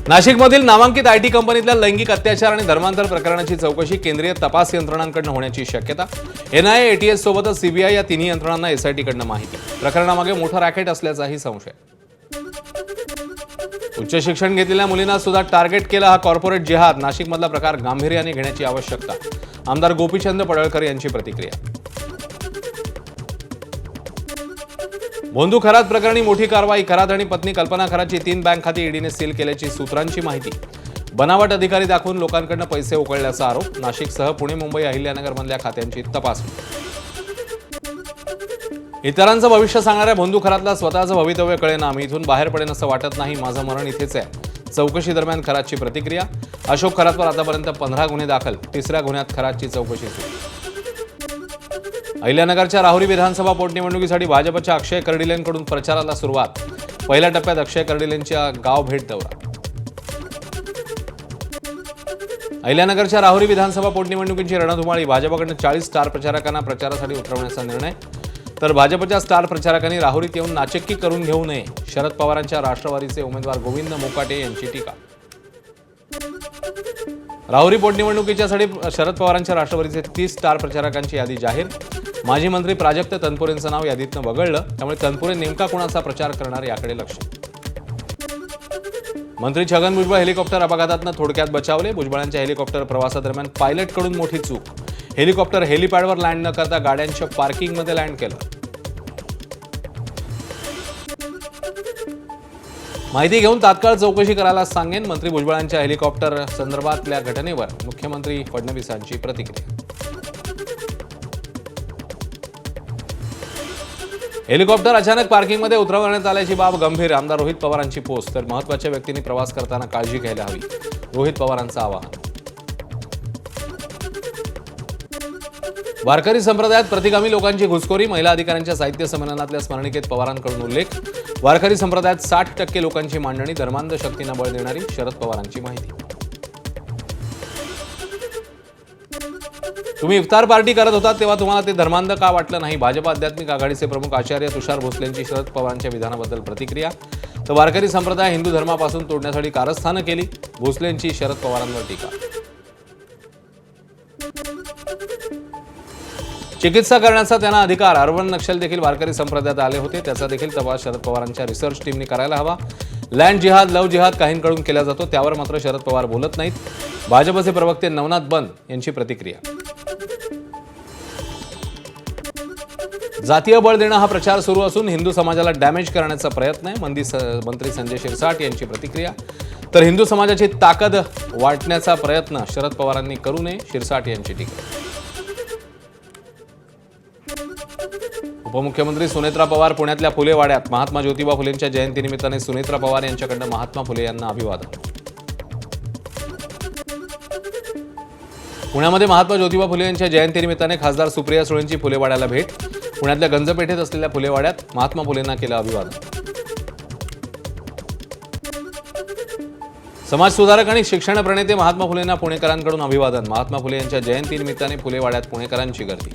नाशिकमधील नामांकित आयटी कंपनीतल्या लैंगिक अत्याचार आणि धर्मांतर प्रकरणाची चौकशी केंद्रीय तपास यंत्रणांकडून होण्याची शक्यता। एनआयए, एटीएस सोबतच सीबीआय या तिन्ही यंत्रणांना एसआयटीकडून माहिती। प्रकरणामागे मोठा रॅकेट असल्याचाही संशय। उच्च शिक्षण घेतलेल्या मुलींना सुद्धा टार्गेट केला हा कॉर्पोरेट जिहाद। नाशिकमधला प्रकार गांभीर्याने घेण्याची आवश्यकता। आमदार गोपीचंद पडळकर यांची प्रतिक्रिया। भोंदू खरात प्रकरणी मोठी कारवाई। खरात आणि पत्नी कल्पना खरातची 3 बँक खाती ईडीने सील केल्याची सूत्रांची माहिती। बनावट अधिकारी दाखवून लोकांकडून पैसे उकळल्याचा आरोप। नाशिकसह पुणे, मुंबई, अहिल्यानगरमधल्या खात्यांची तपासणी। इतरांचं भविष्य सांगणाऱ्या भोंदू खरातला स्वतःचं भवितव्य कळेना। मी इथून बाहेर पडेन असं वाटत नाही। माझं मरण इथेच आहे। चौकशी दरम्यान खरातची प्रतिक्रिया। अशोक खरातवर आतापर्यंत 15 गुन्हे दाखल। तिसऱ्या गुन्ह्यात खरातची चौकशी सुरू। अहिल्यानगरच्या राहुरी विधानसभा पोटनिवडणुकीसाठी भाजपच्या अक्षय कर्डिलेंकडून प्रचाराला सुरुवात। पहिल्या टप्प्यात अक्षय कर्डिलेंच्या गाव भेट दौरा। अहिल्यानगरच्या राहुरी विधानसभा पोटनिवडणुकीची रणधुमाळी। भाजपकडून 40 स्टार प्रचारकांना प्रचारासाठी उतरवण्याचा निर्णय, तर भाजपच्या स्टार प्रचारकांनी राहुरीत येऊन नाचक्की करून घेऊ नये। शरद पवारांच्या राष्ट्रवादीचे उमेदवार गोविंद मोकाटे यांची टीका। राहुरी पोटनिवडणुकीच्यासाठी शरद पवारांच्या राष्ट्रवादीचे 30 स्टार प्रचारकांची यादी जाहीर। माजी मंत्री प्राजक्त तनपुरेंचं नाव यादीतनं वगळलं, त्यामुळे तनपुरे नेमका कोणाचा प्रचार करणार याकडे लक्ष। मंत्री छगन भुजबळ हेलिकॉप्टर अपघातातनं थोडक्यात बचावले। भुजबळांच्या हेलिकॉप्टर प्रवासादरम्यान पायलटकडून मोठी चूक। हेलिकॉप्टर हेलिपॅडवर लँड न करता गाड्यांच्या पार्किंगमध्ये लँड केलं। माहिती घेऊन तात्काळ चौकशी करायला सांगेन। मंत्री भुजबळांच्या हेलिकॉप्टर संदर्भातल्या घटनेवर मुख्यमंत्री फडणवीसांची प्रतिक्रिया। हेलिकॉप्टर अचानक पार्किंगमध्ये उतरवण्यात आल्याची बाब गंभीर। आमदार रोहित पवारांची पोस्ट, तर महत्त्वाच्या व्यक्तींनी प्रवास करताना काळजी घ्यायला हवी, रोहित पवारांचं आवाहन। वारकरी संप्रदायात प्रतिगामी लोकांची घुसखोरी। महिला अधिकाऱ्यांच्या साहित्य संमेलनातल्या स्मरणिकेत पवारांकडून उल्लेख। वारकरी संप्रदायात 60% लोकांची मांडणी। धर्मांध शक्तींना बळ देणारी शरद पवारांची माहिती। तुम्ही इफ्तार पार्टी करत होता तेव्हा तुम्हाला ते धर्मांध का वाटलं नाही? भाजप आध्यात्मिक आघाडीचे प्रमुख आचार्य तुषार भोसलेंची शरद पवारांच्या विधानाबद्दल प्रतिक्रिया। तर वारकरी संप्रदाय हिंदू धर्मापासून तोडण्यासाठी कारस्थानं केली। भोसलेंची शरद पवारांवर टीका। चिकित्सा करण्याचा त्यांना अधिकार। अर्बन नक्षल देखील वारकरी संप्रदायात आले होते, त्याचा देखील तपास शरद पवारांच्या रिसर्च टीमने करायला हवा। लँड जिहाद, लव जिहाद काहींकडून केला जातो, त्यावर मात्र शरद पवार बोलत नाहीत। भाजपचे प्रवक्ते नवनाथ बन यांची प्रतिक्रिया। जातीय बळ देणं हा प्रचार सुरू असून हिंदू समाजाला डॅमेज करण्याचा प्रयत्न आहे। मंत्री संजय शिरसाट यांची प्रतिक्रिया। तर हिंदू समाजाची ताकद वाटण्याचा प्रयत्न शरद पवारांनी करू नये, शिरसाट यांची टीका। उपमुख्यमंत्री सुनेत्रा पवार पुण्यातल्या फुले वाड्यात। महात्मा ज्योतिबा फुलेंच्या जयंतीनिमित्ताने सुनेत्रा पवार यांच्याकडून महात्मा फुले यांना अभिवादन। पुण्यामध्ये महात्मा ज्योतिबा फुले यांच्या जयंतीनिमित्ताने खासदार सुप्रिया सुळेंची फुले वाड्याला भेट। पुण्यातल्या गंजपेठेत असलेल्या फुले वाड्यात महात्मा फुलेंना केलं अभिवादन। समाजसुधारक आणि शिक्षण प्रणेते महात्मा फुलेंना पुणेकरांकडून अभिवादन। महात्मा फुले यांच्या जयंतीनिमित्ताने फुले वाड्यात पुणेकरांची गर्दी।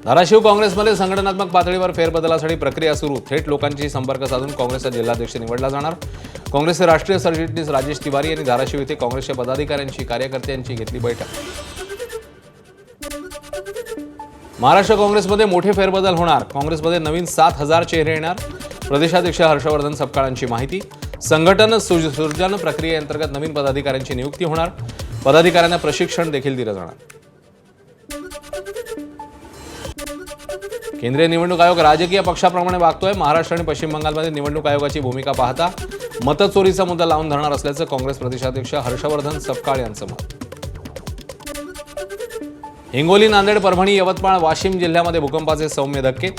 धाराशिव काँग्रेसमध्ये संघटनात्मक पातळीवर फेरबदलासाठी प्रक्रिया सुरू। थेट लोकांशी संपर्क साधून काँग्रेसचा जिल्हाध्यक्ष निवडला जाणार। काँग्रेसचे राष्ट्रीय सरचिटणीस राजेश तिवारी यांनी धाराशिव येथे काँग्रेसच्या पदाधिकाऱ्यांची, कार्यकर्त्यांची घेतली बैठक। महाराष्ट्र काँग्रेसमध्ये मोठे फेरबदल होणार। काँग्रेसमध्ये नवीन 7000 चेहरे येणार। प्रदेशाध्यक्ष हर्षवर्धन सपकाळांची माहिती। संघटन सृजन प्रक्रियेअंतर्गत नवीन पदाधिकाऱ्यांची नियुक्ती होणार। पदाधिकाऱ्यांना प्रशिक्षण देखील दिलं जाणार। केंद्रीय निवडणूक आयोग राजकीय पक्षाप्रमाणे वागतोय। महाराष्ट्र आणि पश्चिम बंगालमध्ये निवडणूक आयोगाची भूमिका पाहता मतचोरीचा मुद्दा लावून धरणार असल्याचं काँग्रेस प्रदेशाध्यक्ष हर्षवर्धन सपकाळ यांचं मत। हिंगोली, नांदेड, परभणी, यवतमाळ, वाशिम जिल्ह्यामध्ये भूकंपाचे सौम्य धक्के।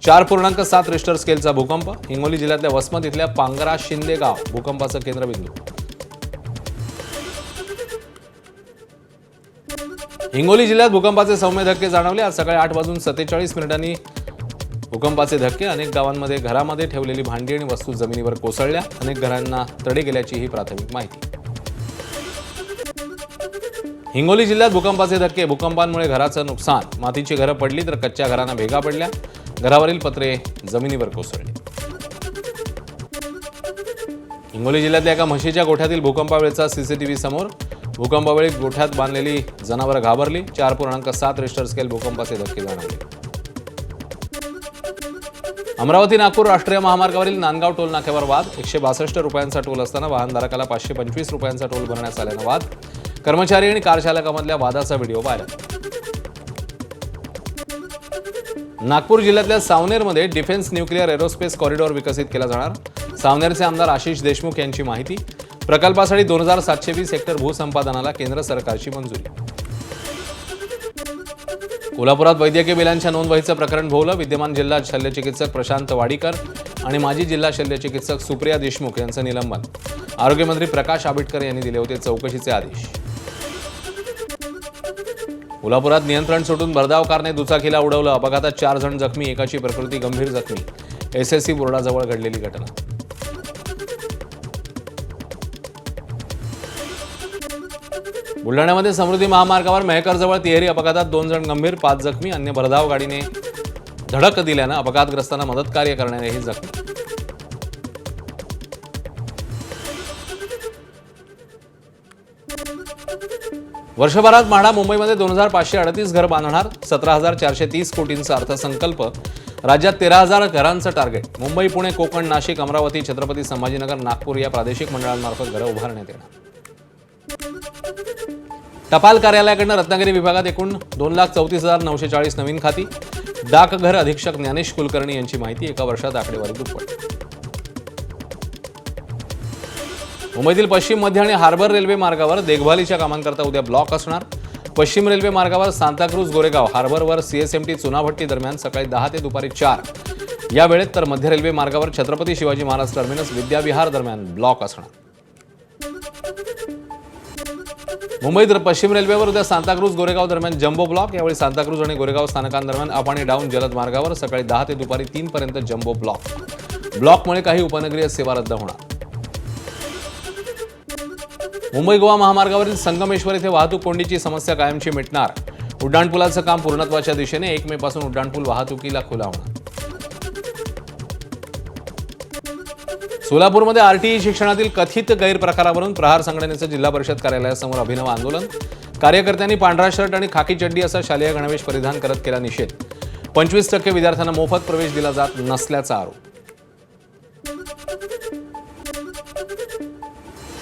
4.7 रिश्टर स्केलचा भूकंप। हिंगोली जिल्ह्यातल्या वसमत इथल्या पांगरा शिंदे गाव भूकंपाचं केंद्रबिंदू। हिंगोली जिल्ह्यात भूकंपाचे सौम्य धक्के जाणवले। आज सकाळी 8:47 भूकंपाचे धक्के। अनेक गावांमध्ये घरामध्ये ठेवलेली भांडी आणि वस्तू जमिनीवर कोसळल्या। अनेक घरांना तडे गेल्याची ही प्राथमिक माहिती। हिंगोली जिल्ह्यात भूकंपाचे धक्के। भूकंपांमुळे घराचं नुकसान। मातीची घरं पडली तर कच्च्या घरांना भेगा पडल्या। घरावरील पत्रे जमिनीवर कोसळली। हिंगोली जिल्ह्यातल्या एका म्हशीच्या गोठ्यातील भूकंपावेळेचा सीसीटीव्ही समोर. भूकंपावेळी गोठ्यात बांधलेली जनावरं घाबरली. 4.7 रिश्टर स्केल भूकंपाचे धक्के जाणवले. अमरावती नागपूर राष्ट्रीय महामार्गावरील नांदगाव टोल नाक्यावर वाद. 162 रुपयांचा टोल असताना वाहनधारकाला 525 रुपयांचा टोल भरण्यास आल्यानं वाद. कर्मचारी आणि कार चालकामधल्या वादाचा व्हिडिओ व्हायरल. नागपूर जिल्ह्यातल्या सावनेरमध्ये डिफेन्स न्यूक्लिअर एरोस्पेस कॉरिडॉर विकसित केला जाणार. सावनेरचे आमदार आशिष देशमुख यांची माहिती. प्रकल्पासाठी 2720 हेक्टर भूसंपादनाला केंद्र सरकारची मंजुरी. कोल्हापुरात वैद्यकीय बिलांच्या नोंदवहीचं प्रकरण भोवलं. विद्यमान जिल्हा शल्यचिकित्सक प्रशांत वाडीकर आणि माजी जिल्हा शल्यचिकित्सक सुप्रिया देशमुख यांचं निलंबन. आरोग्यमंत्री प्रकाश आंबेडकर यांनी दिले होते चौकशीचे आदेश. कोल्हापुरात नियंत्रण सुटून भरधाव कारने दुचाकीला उडवलं. अपघातात 4 जण जखमी, एकाची प्रकृती गंभीर जखमी. एसएससी बोर्डाजवळ घडलेली घटना. बुलढाण्यामध्ये समृद्धी महामार्गावर मेहकरजवळ तिहेरी अपघातात 2 जण गंभीर, 5 जखमी. अन्य भरधाव गाडीने धडक दिल्यानं अपघातग्रस्तांना मदतकार्य करणारेही जखमी. वर्षभरात म्हाडा मुंबईमध्ये 2538 घर बांधणार. 17,430 कोटींचा अर्थसंकल्प. राज्यात 13,000 घरांचं टार्गेट. मुंबई, पुणे, कोकण, नाशिक, अमरावती, छत्रपती संभाजीनगर, नागपूर या प्रादेशिक मंडळांमार्फत घरं उभारण्यात येणार. टपाल कार्यालयाकडून रत्नागिरी विभागात एकूण 2,34,940 नवीन खाती. डाकघर अधीक्षक ज्ञानेश कुलकर्णी यांची माहिती. एका वर्षात आकडेवारी दुप्पट. मुंबईतील पश्चिम मध्य आणि हार्बर रेल्वे मार्गावर देखभालीच्या कामांकरता उद्या ब्लॉक असणार. पश्चिम रेल्वे मार्गावर सांताक्रूज गोरेगाव, हार्बरवर सीएसएमटी चुनाभट्टी दरम्यान सकाळी 10 ते दुपारी 4 या वेळेत, तर मध्य रेल्वे मार्गावर छत्रपती शिवाजी महाराज टर्मिनस विद्याविहार दरम्यान ब्लॉक असणार. मुंबईत पश्चिम रेल्वेवर उद्या सांताक्रूज गोरेगाव दरम्यान जम्बो ब्लॉक. यावेळी सांताक्रूज आणि गोरेगाव स्थानकांदरम्यान अप आणि डाऊन जलद मार्गावर सकाळी 10 ते दुपारी 3 पर्यंत जम्बो ब्लॉक. ब्लॉकमुळे काही उपनगरीय सेवा रद्द होणार. मुंबई गोवा महामार्गावरील संगमेश्वर येथे वाहतूक कोंडीची समस्या कायमची मिटणार. उड्डाणपुलाचं काम पूर्णत्वाच्या दिशेने. 1 मे पासून उड्डाणपूल वाहतुकीला खुला होणार. सोलापूरमध्ये आरटीई शिक्षणातील कथित गैरप्रकारावरून प्रहार संघटनेचं जिल्हा परिषद कार्यालयासमोर अभिनव आंदोलन. कार्यकर्त्यांनी पांढरा शर्ट आणि खाकी चड्डी असा शालेय गणवेश परिधान करत केला निषेध. 25% विद्यार्थ्यांना मोफत प्रवेश दिला जात नसल्याचा आरोप.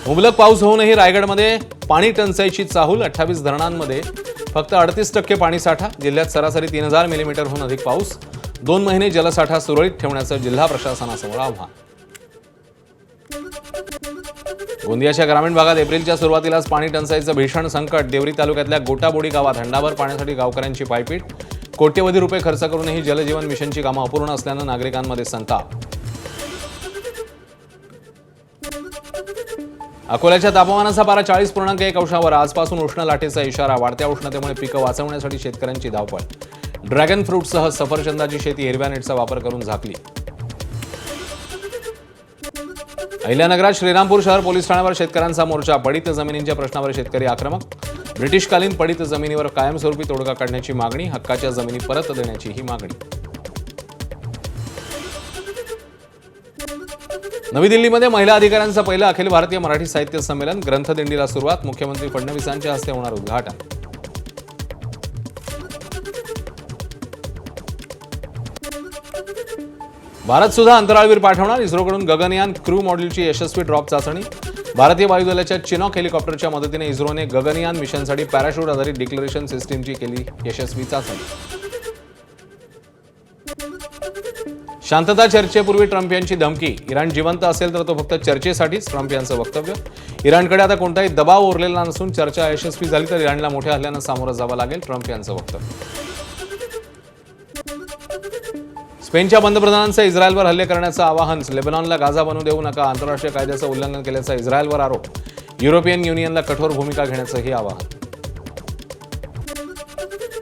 मुबलक पाऊस होऊनही रायगडमध्ये पाणी टंचाईची चाहूल. 28 धरणांमध्ये फक्त 38% पाणीसाठा. जिल्ह्यात सरासरी 3000 मिलीमीटरहून अधिक पाऊस. 2 महिने जलसाठा सुरळीत ठेवण्याचं जिल्हा प्रशासनासमोर आव्हान. गोंदियाच्या ग्रामीण भागात एप्रिलच्या सुरुवातीलाच पाणी टंचाईचं भीषण संकट. देवरी तालुक्यातल्या गोटाबोडी गावात हंडाभर पाण्यासाठी गावकऱ्यांची पायपीट. कोट्यवधी रुपये खर्च करूनही जलजीवन मिशनची कामं अपूर्ण असल्यानं नागरिकांमध्ये संताप. अकोल्याच्या तापमानाचा पारा 40.1 अंशावर. आजपासून उष्ण लाटेचा इशारा. वाढत्या उष्णतेमुळे पिकं वाचवण्यासाठी शेतकऱ्यांची धावपळ. ड्रॅगन फ्रूटसह सफरचंदाची शेती हिरव्या नेटचा वापर करून झाकली. अहिल्यानगरात श्रीरामपूर शहर पोलीस ठाण्यावर शेतकऱ्यांचा मोर्चा. पडीत जमिनींच्या प्रश्नावर शेतकरी आक्रमक. ब्रिटिशकालीन पडीत जमिनीवर कायमस्वरूपी तोडगा काढण्याची मागणी. हक्काच्या जमिनी परत देण्याची ही मागणी. नवी दिल्लीमध्ये महिला अधिकाऱ्यांचं पहिलं अखिल भारतीय मराठी साहित्य संमेलन. ग्रंथदिंडीला सुरुवात. मुख्यमंत्री फडणवीसांच्या हस्ते होणार उद्घाटन. भारत सुद्धा अंतराळवीर पाठवणार. इस्रोकडून गगनयान क्रू मॉड्यूलची यशस्वी ड्रॉप चाचणी. भारतीय वायुदलाच्या चिनॉक हेलिकॉप्टरच्या मदतीने इस्रोने गगनयान मिशनसाठी पॅराशूट आधारित डिक्लरेशन सिस्टीमची केली यशस्वी चाचणी. शांतता चर्चेपूर्वी ट्रम्प यांची धमकी. इराण जिवंत असेल तर तो फक्त चर्चेसाठीच. ट्रम्प यांचं वक्तव्य. इराणकडे आता कोणताही दबाव उरलेला नसून चर्चा यशस्वी झाली तर इराणला मोठ्या हल्ल्यानं सामोरं जावं लागेल. ट्रम्प यांचं वक्तव्य. स्पेनच्या पंतप्रधानांचं इस्रायलवर हल्ले करण्याचं आवाहन. लेबनॉनला गाझा बनू देऊ नका. आंतरराष्ट्रीय कायद्याचं उल्लंघन केल्याचा इस्रायलवर आरोप. युरोपियन युनियनला कठोर भूमिका घेण्याचंही आवाहन.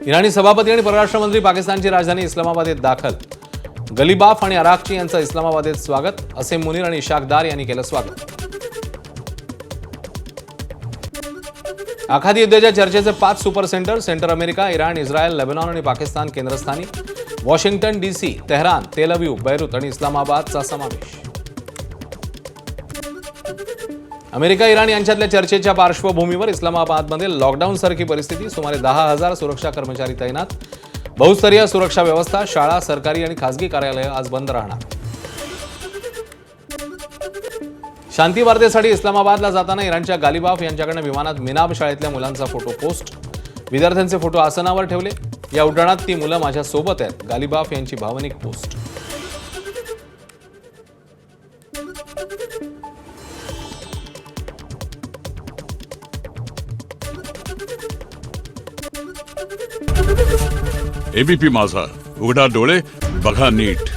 इराणी सभापती आणि परराष्ट्र मंत्री पाकिस्तानची राजधानी इस्लामाबादेत दाखल. गलिबाफ आणि अराक्ची यांचं इस्लामाबादेत स्वागत. असेम मुनीर आणि इशाक दार यांनी केलं स्वागत. आखाती युद्धाच्या चर्चेचे 5 super centre America, Iran, Israel, Lebanon आणि पाकिस्तान केंद्रस्थानी. वॉशिंग्टन DC, तेहरान, तेल अवीव, बैरूत आणि इस्लामाबादचा समावेश. अमेरिका इराण यांच्यातल्या चर्चेच्या पार्श्वभूमीवर इस्लामाबादमध्ये लॉकडाऊनसारखी परिस्थिती, सुमारे 10,000 सुरक्षा कर्मचारी तैनात, बहुस्तरीय सुरक्षा व्यवस्था, शाळा, सरकारी आणि खासगी कार्यालये आज बंद राहणार. शांती वार्तेसाठी इस्लामाबादला जाताना इराणच्या गालिबाफ यांच्याकडनं विमानात मिनाब शाळेतल्या मुलांचा फोटो पोस्ट. विद्यार्थ्यांचे फोटो आसनावर ठेवले. या उड्डाणात ती मुलं माझ्या सोबत आहेत, गालिबाफ यांची भावनिक पोस्ट. एबीपी माझा, उघडा डोळे बघा नीट.